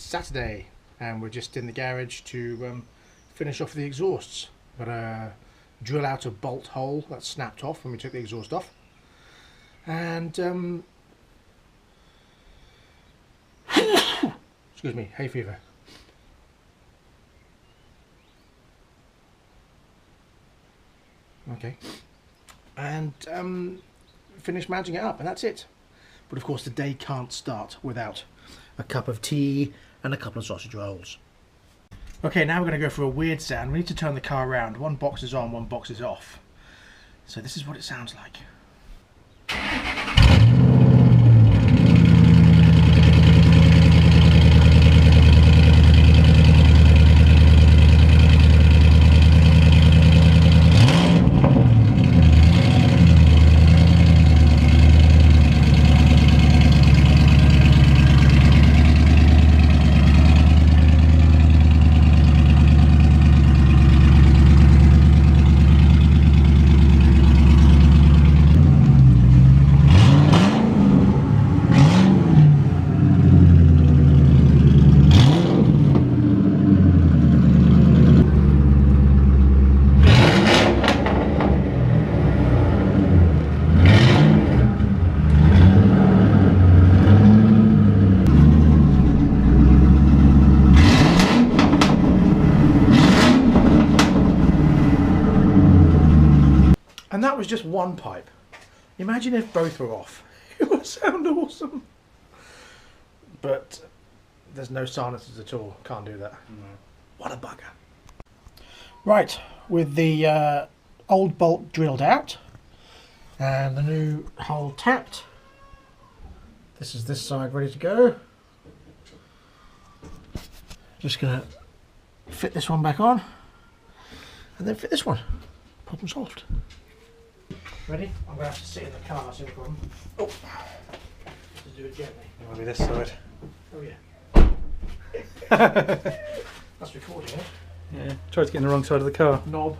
Saturday and we're just in the garage to finish off the exhausts. Got to drill out a bolt hole that snapped off when we took the exhaust off, and excuse me, hay fever. Okay, and finish mounting it up, and that's it. But of course the day can't start without a cup of tea and a couple of sausage rolls. Okay, now we're going to go for a weird sound. We need to turn the car around. One box is on, one box is off. So this is what it sounds like. And that was just one pipe. Imagine if both were off. It would sound awesome. But there's no silencers at all. Can't do that. No. What a bugger. Right, with the old bolt drilled out and the new hole tapped. This is this side ready to go. Just gonna fit this one back on and then fit this one. Problem solved. Ready? I'm going to have to sit in the car, that's no problem. Oh! Just do it gently. Maybe this side. Oh yeah. That's recording it. Yeah, tried to get in the wrong side of the car. Knob.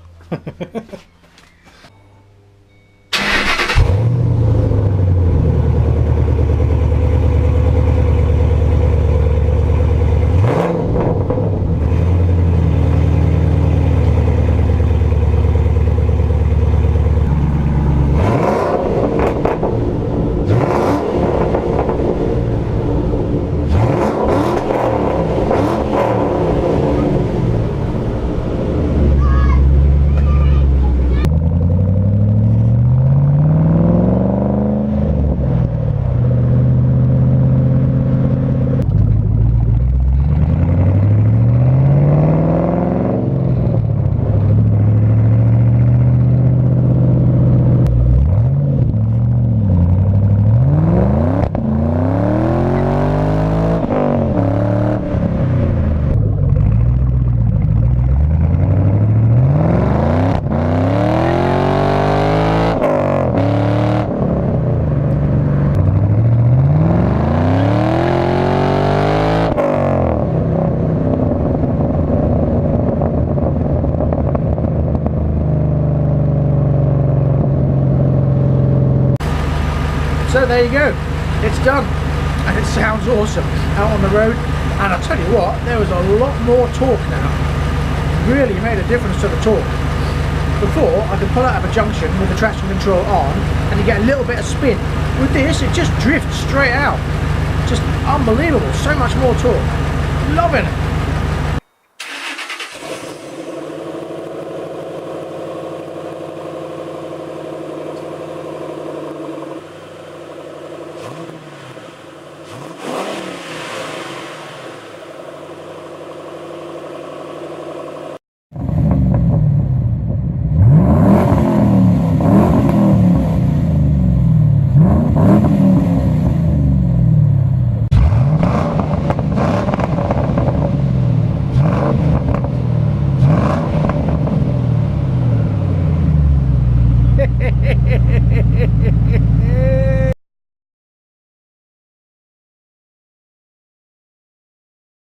So there you go, it's done, and it sounds awesome out on the road. And I'll tell you what, there was a lot more torque now. Really made a difference to the torque. Before, I could pull out of a junction with the traction control on and you get a little bit of spin. With this, it just drifts straight out. Just unbelievable, so much more torque. Loving it.